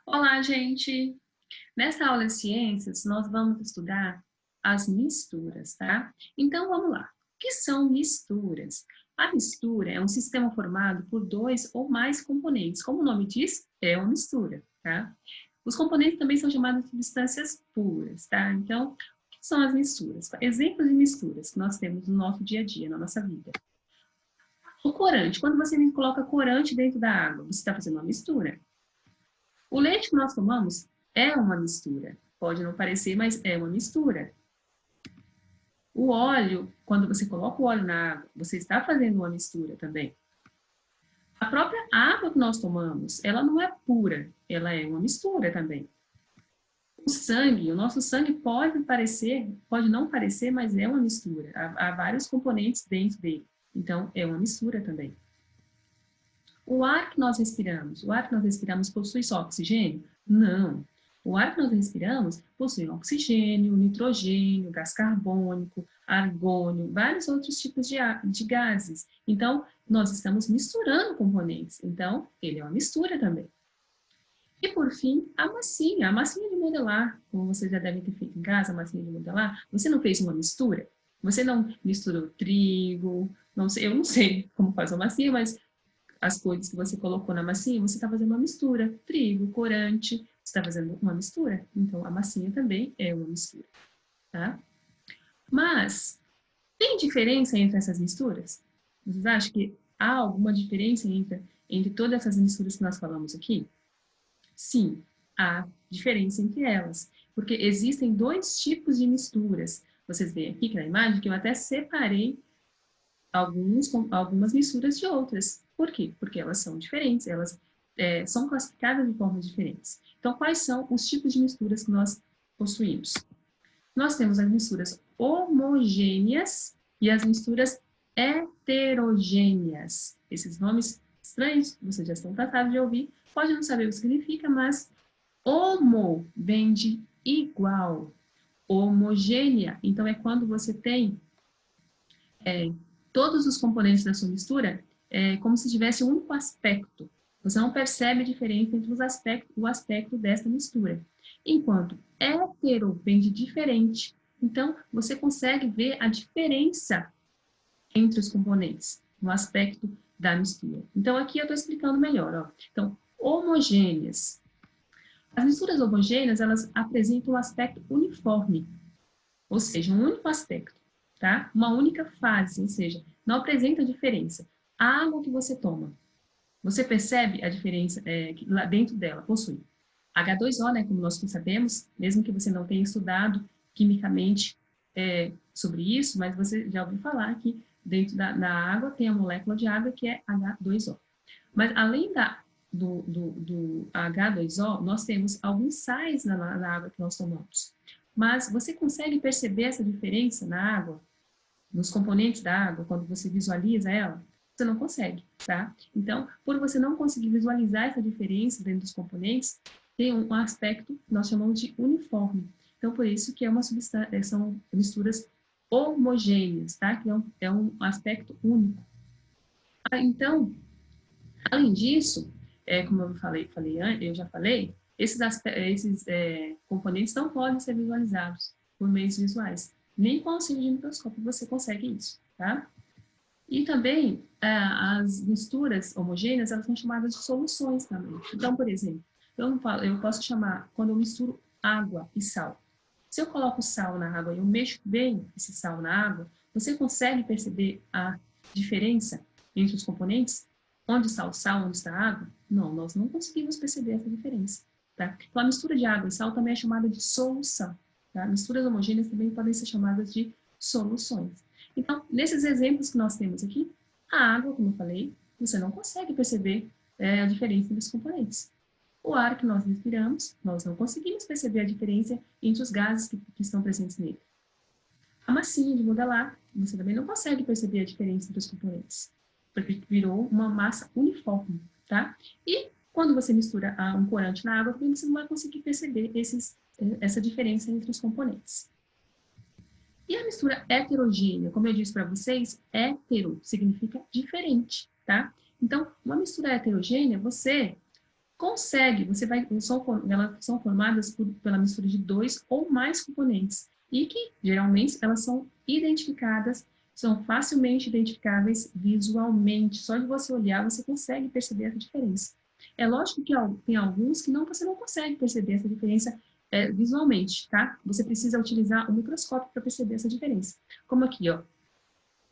Olá, gente! Nessa aula de ciências, nós vamos estudar as misturas, tá? Então, vamos lá. O que são misturas? A mistura é um sistema formado por dois ou mais componentes. Como o nome diz, é uma mistura, tá? Os componentes também são chamados de substâncias puras, tá? Então, o que são as misturas? Exemplos de misturas que nós temos no nosso dia a dia, na nossa vida. O corante. Quando você coloca corante dentro da água, você está fazendo uma mistura. O leite que nós tomamos é uma mistura. Pode não parecer, mas é uma mistura. O óleo, quando você coloca o óleo na água, você está fazendo uma mistura também. A própria água que nós tomamos, ela não é pura, ela é uma mistura também. O sangue, o nosso sangue pode parecer, pode não parecer, mas é uma mistura. Há vários componentes dentro dele. Então, é uma mistura também. O ar que nós respiramos possui só oxigênio? Não. O ar que nós respiramos possui oxigênio, nitrogênio, gás carbônico, argônio, vários outros tipos de gases. Então, nós estamos misturando componentes. Então, ele é uma mistura também. E, por fim, a massinha de modelar. Como vocês já devem ter feito em casa, a massinha de modelar, você não fez uma mistura? Você não misturou trigo, não sei, eu não sei como faz a massinha, mas as coisas que você colocou na massinha, você está fazendo uma mistura. Trigo, corante, você está fazendo uma mistura. Então, a massinha também é uma mistura, tá? Mas, tem diferença entre essas misturas? Vocês acham que há alguma diferença entre todas essas misturas que nós falamos aqui? Sim, há diferença entre elas. Porque existem dois tipos de misturas. Vocês veem aqui que na imagem que eu até separei algumas misturas de outras. Por quê? Porque elas são diferentes, elas são classificadas de formas diferentes. Então, quais são os tipos de misturas que nós possuímos? Nós temos as misturas homogêneas e as misturas heterogêneas. Esses nomes estranhos, vocês já estão cansados de ouvir, pode não saber o que significa, mas homo vem de igual. Homogênea, então é quando você tem todos os componentes da sua mistura como se tivesse um único aspecto. Você não percebe a diferença entre o aspecto dessa mistura. Enquanto hétero vem de diferente. Então, você consegue ver a diferença entre os componentes, no aspecto da mistura. Então, aqui eu estou explicando melhor. Ó. Então, homogêneas. As misturas homogêneas, elas apresentam um aspecto uniforme, ou seja, um único aspecto, tá? Uma única fase, ou seja, não apresenta diferença. A água que você toma, você percebe a diferença que lá dentro dela possui H2O, né, como nós sabemos, mesmo que você não tenha estudado quimicamente sobre isso, mas você já ouviu falar que dentro da água tem a molécula de água que é H2O. Mas além do H2O, nós temos alguns sais na água que nós tomamos. Mas você consegue perceber essa diferença na água, nos componentes da água, quando você visualiza ela? Você não consegue, tá? Então, por você não conseguir visualizar essa diferença dentro dos componentes, tem um aspecto que nós chamamos de uniforme. Então, por isso que são misturas homogêneas, tá? Que é um aspecto único. Então, além disso, como eu já falei, esses componentes não podem ser visualizados por meios visuais. Nem com auxílio de microscópio você consegue isso, tá? E também, as misturas homogêneas, elas são chamadas de soluções também. Então, por exemplo, eu posso chamar, quando eu misturo água e sal. Se eu coloco sal na água e eu mexo bem esse sal na água, você consegue perceber a diferença entre os componentes? Onde está o sal, onde está a água? Não, nós não conseguimos perceber essa diferença. Tá? Então, a mistura de água e sal também é chamada de solução. Tá? Misturas homogêneas também podem ser chamadas de soluções. Então, nesses exemplos que nós temos aqui, a água, como eu falei, você não consegue perceber a diferença entre os componentes. O ar que nós respiramos, nós não conseguimos perceber a diferença entre os gases que estão presentes nele. A massinha de modelar, você também não consegue perceber a diferença entre os componentes, porque virou uma massa uniforme, tá? E quando você mistura um corante na água, você não vai conseguir perceber essa diferença entre os componentes. E a mistura heterogênea, como eu disse para vocês, hétero significa diferente, tá? Então, uma mistura heterogênea, você Consegue, elas são formadas pela mistura de 2 ou mais componentes e que, geralmente, elas são identificadas, são facilmente identificáveis visualmente. Só de você olhar, você consegue perceber a diferença. É lógico que tem alguns que você não consegue perceber essa diferença visualmente, tá? Você precisa utilizar o microscópio para perceber essa diferença. Como aqui, ó,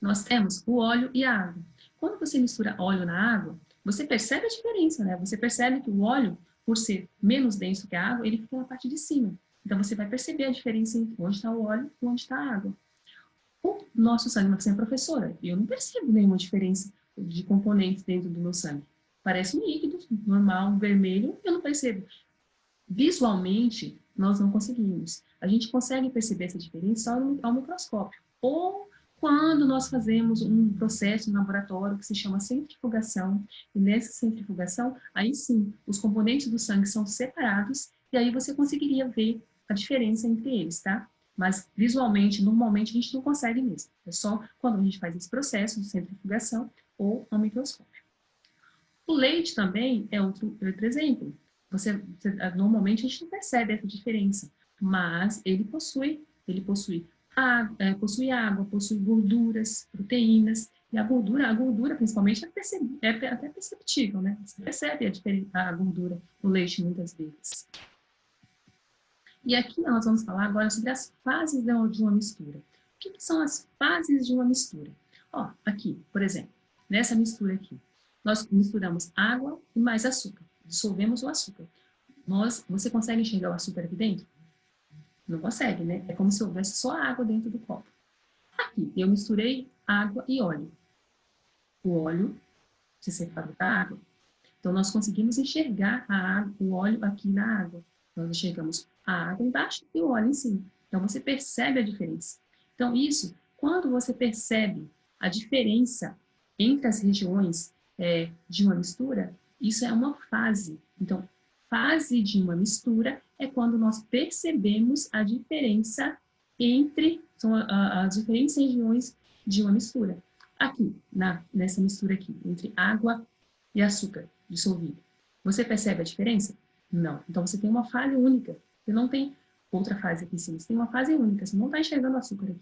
nós temos o óleo e a água. Quando você mistura óleo na água, você percebe a diferença, né? Você percebe que o óleo, por ser menos denso que a água, ele fica na parte de cima. Então, você vai perceber a diferença entre onde está o óleo e onde está a água. O nosso sangue, você é professora, eu não percebo nenhuma diferença de componentes dentro do meu sangue. Parece um líquido normal, vermelho, eu não percebo. Visualmente, nós não conseguimos. A gente consegue perceber essa diferença ao microscópio. Ou quando nós fazemos um processo no laboratório que se chama centrifugação, e nessa centrifugação, aí sim, os componentes do sangue são separados, e aí você conseguiria ver a diferença entre eles, tá? Mas visualmente, normalmente, a gente não consegue mesmo. É só quando a gente faz esse processo de centrifugação ou ao microscópio. O leite também é outro exemplo. Normalmente a gente não percebe essa diferença, mas ele possui água, possui gorduras, proteínas, e a gordura principalmente é até perceptível, né? Você percebe a gordura no leite muitas vezes. E aqui nós vamos falar agora sobre as fases de uma mistura. O que são as fases de uma mistura? Ó, aqui, por exemplo, nessa mistura aqui, nós misturamos água e mais açúcar. Dissolvemos o açúcar. Você consegue enxergar o açúcar aqui dentro? Não consegue, né? É como se houvesse só água dentro do copo. Aqui, eu misturei água e óleo. O óleo se separou da água. Então, nós conseguimos enxergar o óleo aqui na água. Nós enxergamos a água embaixo e o óleo em cima. Então, você percebe a diferença. Então, quando você percebe a diferença entre as regiões de uma mistura, isso é uma fase. Então, fase de uma mistura é quando nós percebemos a diferença entre as diferentes regiões de uma mistura. Aqui, nessa mistura aqui, entre água e açúcar dissolvido. Você percebe a diferença? Não. Então, você tem uma fase única. Você não tem outra fase aqui em cima. Você tem uma fase única. Você não está enxergando açúcar aqui.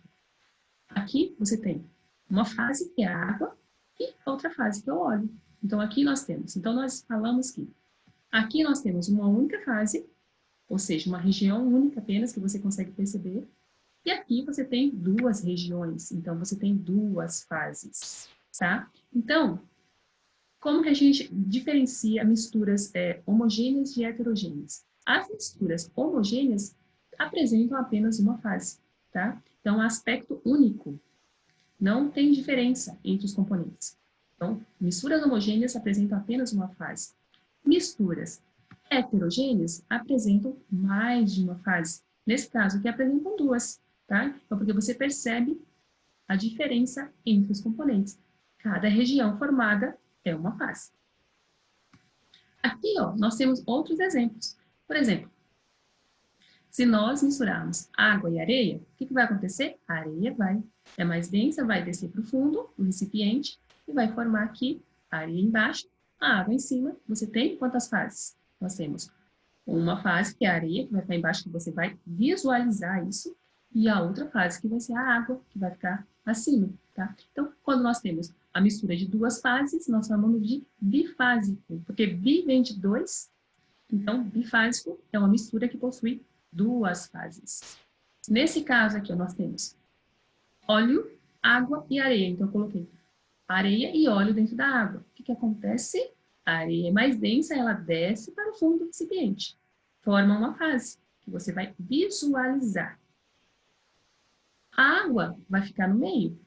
Aqui, você tem uma fase, que é a água, e outra fase, que é o óleo. Então, aqui nós temos. Então, nós falamos que aqui nós temos uma única fase, ou seja, uma região única apenas, que você consegue perceber. E aqui você tem duas regiões. Então, você tem duas fases, tá? Então, como que a gente diferencia misturas homogêneas de heterogêneas? As misturas homogêneas apresentam apenas uma fase, tá? Então, aspecto único. Não tem diferença entre os componentes. Então, misturas homogêneas apresentam apenas uma fase. Misturas heterogêneas apresentam mais de uma fase. Nesse caso aqui, apresentam duas, tá? Então, porque você percebe a diferença entre os componentes. Cada região formada é uma fase. Aqui, ó, nós temos outros exemplos. Por exemplo, se nós misturarmos água e areia, o que vai acontecer? A areia é mais densa, vai descer para o fundo do recipiente e vai formar aqui a areia embaixo, a água em cima. Você tem quantas fases? Nós temos uma fase, que é a areia, que vai ficar embaixo, que você vai visualizar isso, e a outra fase, que vai ser a água, que vai ficar acima, tá? Então, quando nós temos a mistura de duas fases, nós chamamos de bifásico, porque bi vem de dois, então bifásico é uma mistura que possui duas fases. Nesse caso aqui, nós temos óleo, água e areia. Então, eu coloquei areia e óleo dentro da água. O que acontece? A areia é mais densa, ela desce para o fundo do recipiente. Forma uma fase, que você vai visualizar. A água vai ficar no meio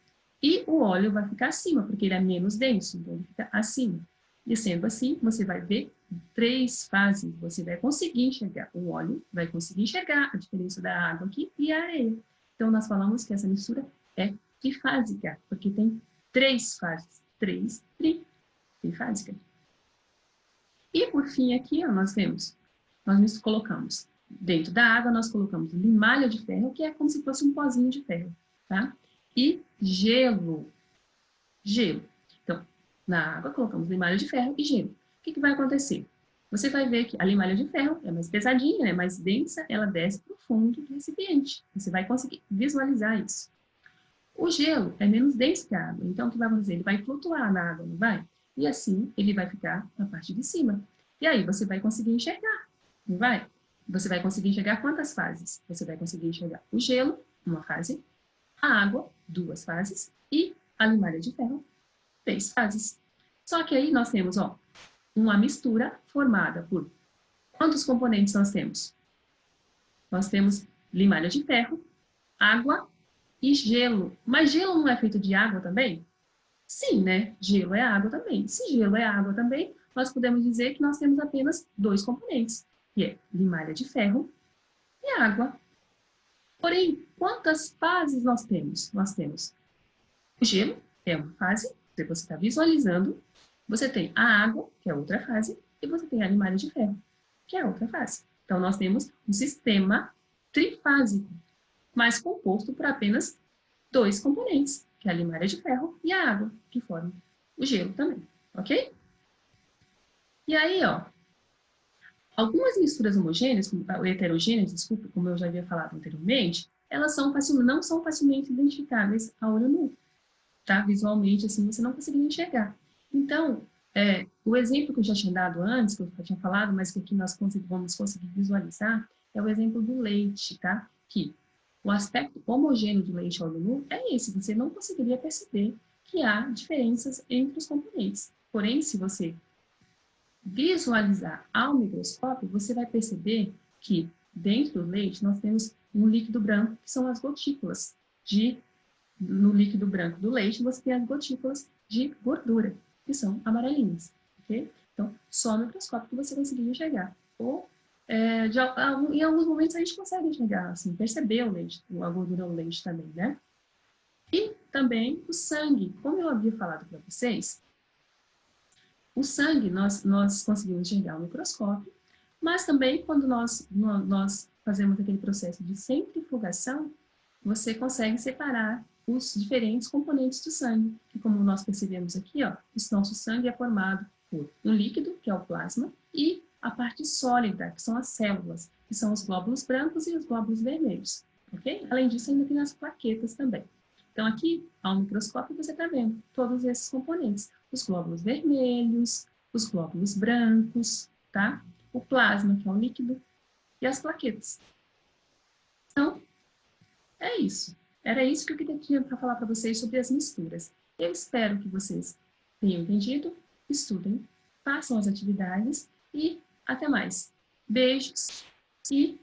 e o óleo vai ficar acima, porque ele é menos denso, então ele fica acima. E sendo assim, você vai ver três fases. Você vai conseguir enxergar o óleo, vai conseguir enxergar a diferença da água aqui e a areia. Então, nós falamos que essa mistura é trifásica, porque tem três fases. Trifásica. E, por fim, aqui, ó, nós colocamos, dentro da água, nós colocamos limalha de ferro, que é como se fosse um pozinho de ferro, tá? E gelo. Gelo. Então, na água, colocamos limalha de ferro e gelo. O que vai acontecer? você vai ver que a limalha de ferro é mais pesadinha, é mais densa, ela desce para o fundo do recipiente. Você vai conseguir visualizar isso. O gelo é menos denso que a água, então o que vai acontecer? Ele vai flutuar na água, não vai? E assim ele vai ficar na parte de cima. E aí você vai conseguir enxergar, não vai? Você vai conseguir enxergar quantas fases? Você vai conseguir enxergar o gelo, uma fase, a água, duas fases, e a limalha de ferro, três fases. Só que aí nós temos, ó, uma mistura formada por quantos componentes nós temos? Nós temos limalha de ferro, água e gelo. Mas gelo não é feito de água também? Sim, né? Gelo é água também. Se gelo é água também, nós podemos dizer que nós temos apenas dois componentes, que é limalha de ferro e água. Porém, quantas fases nós temos? Nós temos o gelo, que é uma fase, que você está visualizando. Você tem a água, que é outra fase, e você tem a limalha de ferro, que é outra fase. Então, nós temos um sistema trifásico, mas composto por apenas dois componentes, que é a limalha de ferro e a água, que formam o gelo também, ok? E aí, ó, algumas misturas homogêneas, ou heterogêneas, desculpa, como eu já havia falado anteriormente, elas não são facilmente identificáveis a olho nu, tá? Visualmente, assim, você não conseguiria enxergar. Então, o exemplo que eu já tinha dado antes, que eu já tinha falado, mas que aqui nós vamos conseguir visualizar, é o exemplo do leite, tá? Que o aspecto homogêneo do leite ao olho nu é esse, você não conseguiria perceber que há diferenças entre os componentes. Porém, se você visualizar ao microscópio, você vai perceber que dentro do leite nós temos um líquido branco, que são as gotículas no líquido branco do leite, você tem as gotículas de gordura, que são amarelinhas, ok? Então, só no microscópio que você conseguiria enxergar. Ou, em alguns momentos, a gente consegue enxergar, assim, perceber o leite, a gordura no leite também, né? E também o sangue. Como eu havia falado para vocês, o sangue nós conseguimos enxergar no microscópio, mas também quando nós fazemos aquele processo de centrifugação, você consegue separar os diferentes componentes do sangue. E como nós percebemos aqui, ó, o nosso sangue é formado por um líquido, que é o plasma, e a parte sólida, que são as células, que são os glóbulos brancos e os glóbulos vermelhos. Ok? Além disso, ainda tem as plaquetas também. Então, aqui, ao microscópio, você está vendo todos esses componentes. Os glóbulos vermelhos, os glóbulos brancos, tá? O plasma, que é o líquido, e as plaquetas. Então, é isso. Era isso que eu tinha para falar para vocês sobre as misturas. Eu espero que vocês tenham entendido, estudem, façam as atividades e até mais. Beijos e